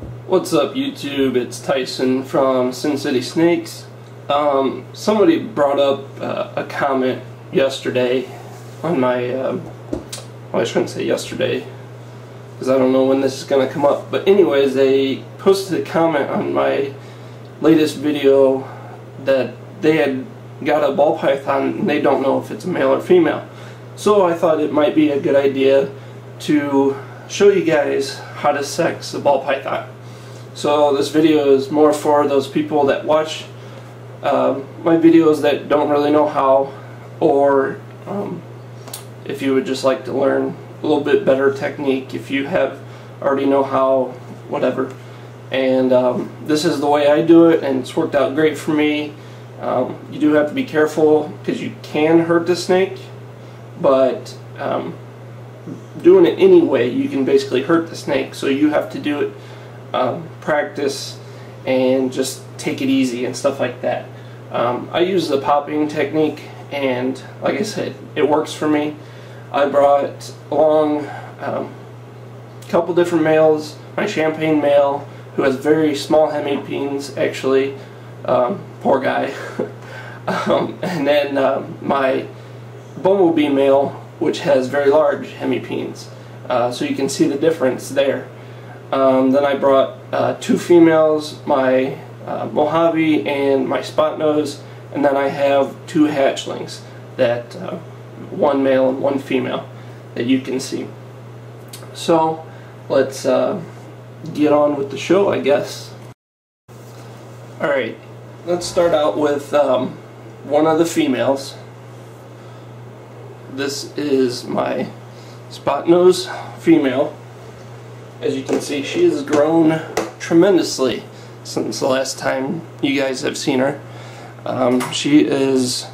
What's up, YouTube? It's Tyson from Sin City Snakes. Somebody brought up a comment yesterday on my, well, I shouldn't say yesterday because I don't know when this is going to come up, but anyways, they posted a comment on my latest video that they had got a ball python and they don't know if it's a male or female. So I thought it might be a good idea to show you guys how to sex a ball python. So this video is more for those people that watch my videos that don't really know how, or if you would just like to learn a little bit better technique, if you already know how, whatever. And this is the way I do it, and it's worked out great for me. You do have to be careful because you can hurt the snake, but doing it anyway, you can basically hurt the snake. So you have to do it, practice, and just take it easy and stuff like that. I use the popping technique, and like I said, it works for me. I brought along a couple different males. My champagne male, who has very small hemipenes, actually, poor guy. And then my Bumblebee Male, which has very large hemipenes, so you can see the difference there. Then I brought two females, my Mojave and my Spot Nose, and then I have two hatchlings, that one male and one female, that you can see. So let's get on with the show, I guess. Alright, let's start out with one of the females. This is my Spot Nose female. As you can see, she has grown tremendously since the last time you guys have seen her. She is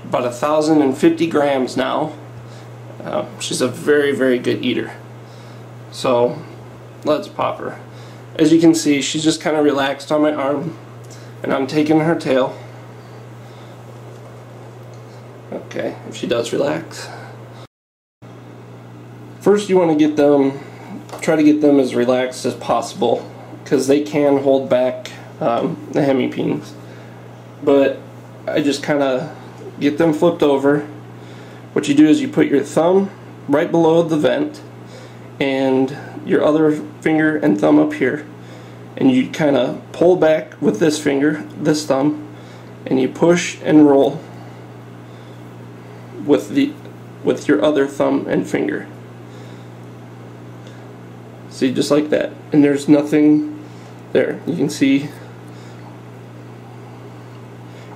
about 1,050 grams now. She's a very, very good eater. So let's pop her. As you can see, she's just kind of relaxed on my arm, and I'm taking her tail. Okay, if she does relax. First, you want to try to get them as relaxed as possible, because they can hold back the hemipenes. But I just kind of get them flipped over. What you do is you put your thumb right below the vent and your other finger and thumb up here, and you kind of pull back with this finger, this thumb, and you push and roll with your other thumb and finger. See, just like that, and there's nothing there. You can see,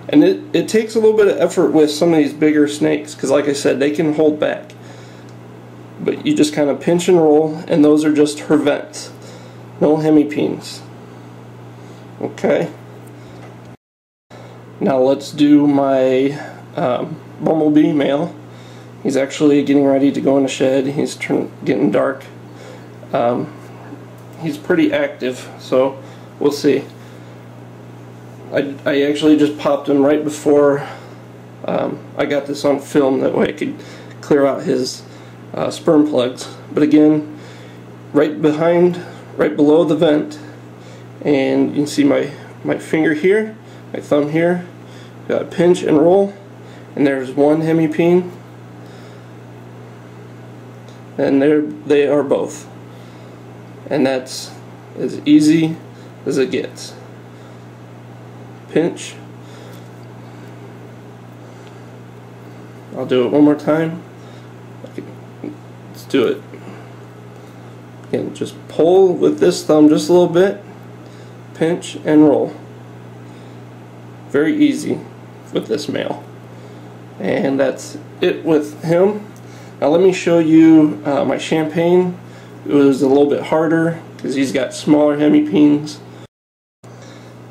and it takes a little bit of effort with some of these bigger snakes, because like I said, they can hold back. But you just kind of pinch and roll, and those are just her vents, no hemipenes. Okay. Now let's do my Bumblebee Male. He's actually getting ready to go in the shed. He's getting dark. He's pretty active, so we'll see. I actually just popped him right before I got this on film, that way I could clear out his sperm plugs. But again, right below the vent, and you can see my finger here, my thumb here, got a pinch and roll, and there's one hemipene, and there they are both. And that's as easy as it gets. Pinch. I'll do it one more time. Okay. Let's do it. Again, just pull with this thumb just a little bit. Pinch and roll. Very easy with this male. And that's it with him. Now let me show you my champagne. It was a little bit harder because he's got smaller hemipenes.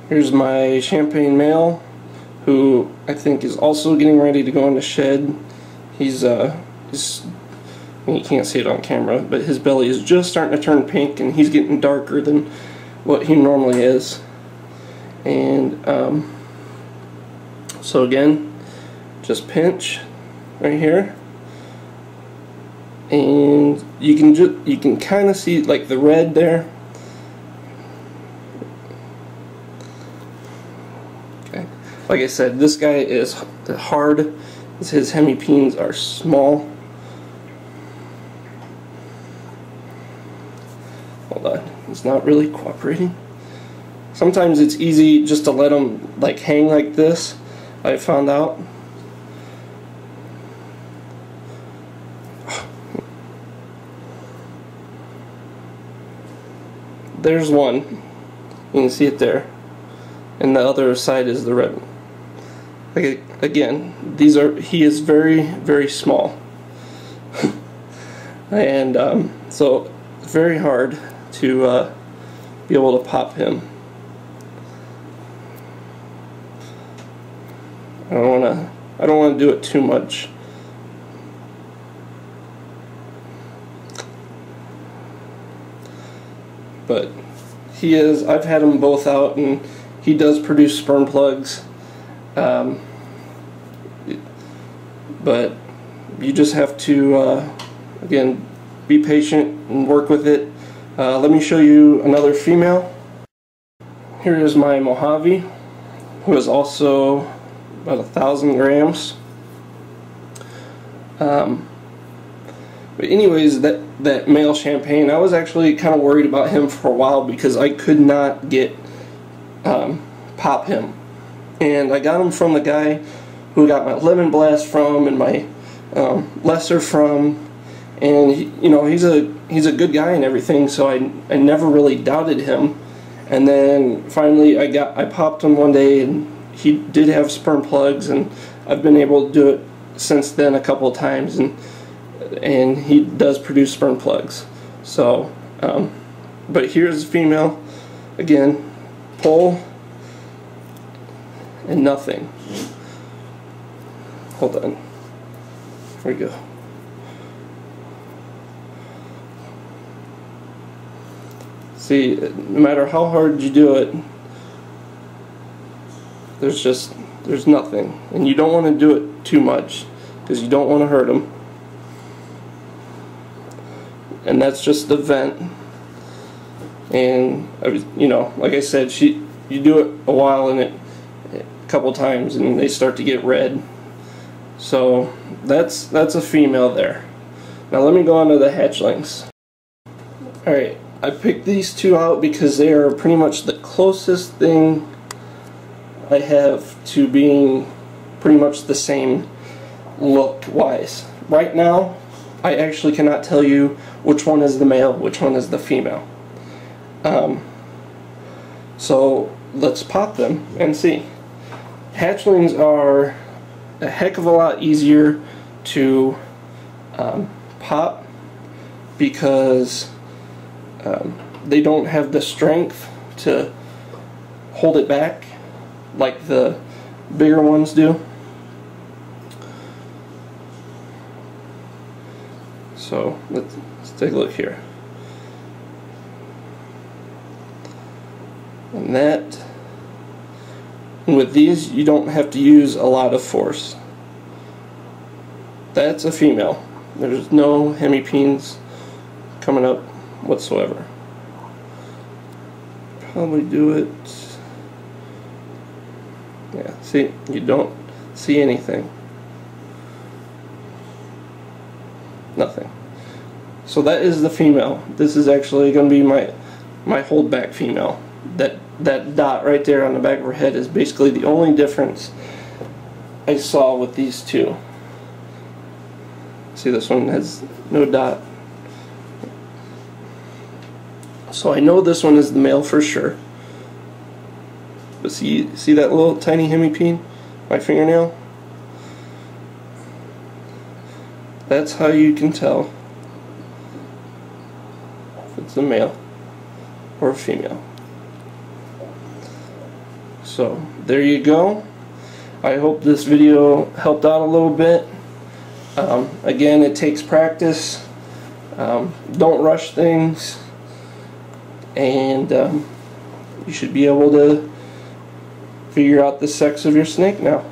Here's my champagne male, who I think is also getting ready to go in the shed. He's you can't see it on camera, but his belly is just starting to turn pink, and he's getting darker than what he normally is. And so again, just pinch right here, and you can kind of see like the red there. like I said, this guy is hard. His hemipenes are small. Hold on, it's not really cooperating. Sometimes it's easy just to let them like hang like this, I found out. There's one. You can see it there. And the other side is the red one. Like, again, he is very, very small. And so it's very hard to be able to pop him. I don't want to do it too much. But I've had them both out, and he does produce sperm plugs. But you just have to, again, be patient and work with it. Let me show you another female. Here is my Mojave, who is also about 1,000 grams. But anyways, that male champagne, I was actually kind of worried about him for a while because I could not get pop him. And I got him from the guy who got my lemon blast from and my lesser from, and he's a good guy and everything, so I never really doubted him. And then finally I popped him one day, and he did have sperm plugs, and I've been able to do it since then a couple of times, and he does produce sperm plugs. So but here's the female again, pull and nothing. Hold on. Here we go. See, no matter how hard you do it, there's nothing. And you don't want to do it too much because you don't want to hurt them. And that's just the vent. And like I said, you do it a while and a couple times and they start to get red. So that's a female there. Now let me go on to the hatchlings. Alright, I picked these two out because they are pretty much the closest thing I have to being pretty much the same look wise. Right now I actually cannot tell you which one is the male, which one is the female. So let's pop them and see. Hatchlings are a heck of a lot easier to pop because they don't have the strength to hold it back like the bigger ones do. So let's take a look here. And with these you don't have to use a lot of force. That's a female. There's no hemipenes coming up whatsoever. Probably do it. Yeah, see, you don't see anything. Nothing. So that is the female. This is actually going to be my holdback female. That dot right there on the back of her head is basically the only difference I saw with these two. See, this one has no dot. So I know this one is the male for sure. But see that little tiny hemipene? My fingernail? That's how you can tell if it's a male or a female. So there you go. I hope this video helped out a little bit. Again, it takes practice. Don't rush things, and you should be able to figure out the sex of your snake now.